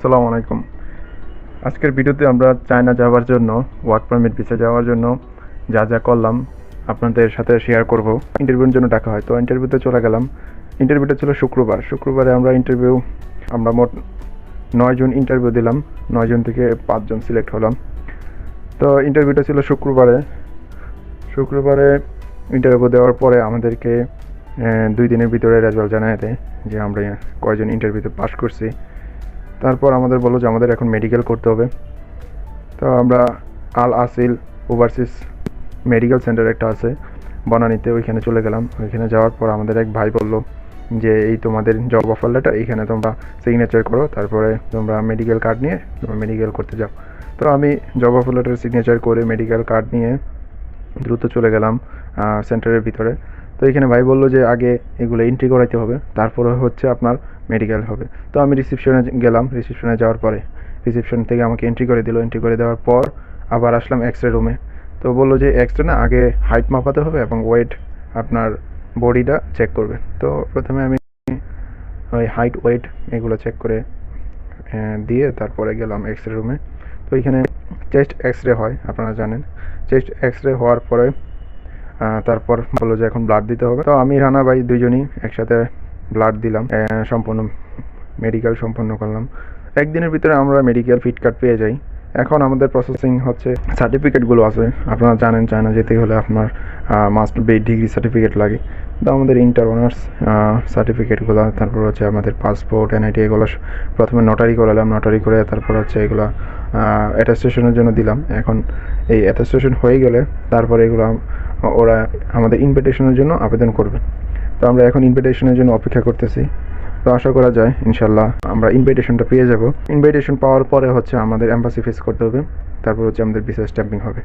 আসসালামু আলাইকুম। আজকের ভিডিওতে আমরা চায়না যাওয়ার জন্য ওয়ার্ক পারমিট ভিসা যাওয়ার জন্য যা যা করলাম আপনাদের সাথে শেয়ার করব। ইন্টারভিউর জন্য ডাকা হয়, তো ইন্টারভিউতে চলে গেলাম। ইন্টারভিউটা ছিল শুক্রবারে আমরা মোট 9 জন ইন্টারভিউ দিলাম। 9 জন থেকে 5 জন সিলেক্ট হলাম। তো ইন্টারভিউটা ছিল শুক্রবারে ইন্টারভিউ দেওয়ার পরে আমাদেরকে 2 দিনের ভিতরে রেজাল্ট জানায় দেয় যে আমরা কয়জন ইন্টারভিউতে পাস করছি। তারপর আমাদের বললো যে আমাদের এখন মেডিকেল করতে হবে। তো আমরা আল আসিল ওভারসিজ মেডিকেল সেন্টার একটা আছে বনানীতে, ওইখানে চলে গেলাম। ওইখানে যাওয়ার পর আমাদের এক ভাই বলল যে এই তোমাদের জব অফার লেটার, এইখানে তোমরা সিগনেচার করো, তারপরে তোমরা মেডিকেল কার্ড নিয়ে তোমরা মেডিকেল করতে যাও। তো আমি জব অফার লেটার সিগনেচার করে মেডিকেল কার্ড নিয়ে দ্রুত চলে গেলাম সেন্টারের ভিতরে। তো এখানে ভাই বললো যে আগে এগুলো এন্ট্রি করাইতে হবে, তারপরে হচ্ছে আপনার মেডিকেল হবে। তো আমি রিসেপশনে গেলাম। রিসেপশনে যাওয়ার পরে রিসেপশন থেকে আমাকে এন্ট্রি করে দিল। এন্ট্রি করে দেওয়ার পর আবার আসলাম এক্স রে রুমে। তো বললো যে এক্স রে না, আগে হাইট মাপাতে হবে এবং ওয়েট, আপনার বডিটা চেক করবে। তো প্রথমে আমি ওই হাইট ওয়েট এগুলো চেক করে দিয়ে তারপরে গেলাম এক্স রে রুমে। তো এখানে চেস্ট এক্স রে হয়, আপনারা জানেন। চেস্ট এক্স রে হওয়ার পরে তারপর বললো যে এখন ব্লাড দিতে হবে। তো আমি রানা ভাই দুইজনই একসাথে ব্লাড দিলাম, সম্পূর্ণ মেডিকেল সম্পন্ন করলাম। একদিনের ভিতরে আমরা মেডিকেল ফিট কার্ড পেয়ে যাই। এখন আমাদের প্রসেসিং হচ্ছে, সার্টিফিকেটগুলো আছে। আপনারা জানেন চায়না যেতে হলে আপনার মাস্ট বি ডিগ্রি সার্টিফিকেট লাগে। তো আমাদের ইন্টার অনার্স সার্টিফিকেটগুলো, তারপর হচ্ছে আমাদের পাসপোর্ট এনআইটি, এগুলো প্রথমে নোটারি করালাম। নোটারি করে তারপর হচ্ছে এগুলো অ্যাটাস্টেশনের জন্য দিলাম। এখন এই অ্যাটাস্টেশন হয়ে গেলে তারপরে এগুলো ওরা আমাদের ইনভিটেশনের জন্য আবেদন করবে। তো আমরা এখন ইনভিটেশনের জন্য অপেক্ষা করতেছি। তো আশা করা যায় ইনশাল্লাহ আমরা ইনভিটেশনটা পেয়ে যাব। ইনভিটেশন পাওয়ার পরে হচ্ছে আমাদের এম্বাসি ফেস করতে হবে, তারপর হচ্ছে আমাদের ভিসা স্ট্যাম্পিং হবে।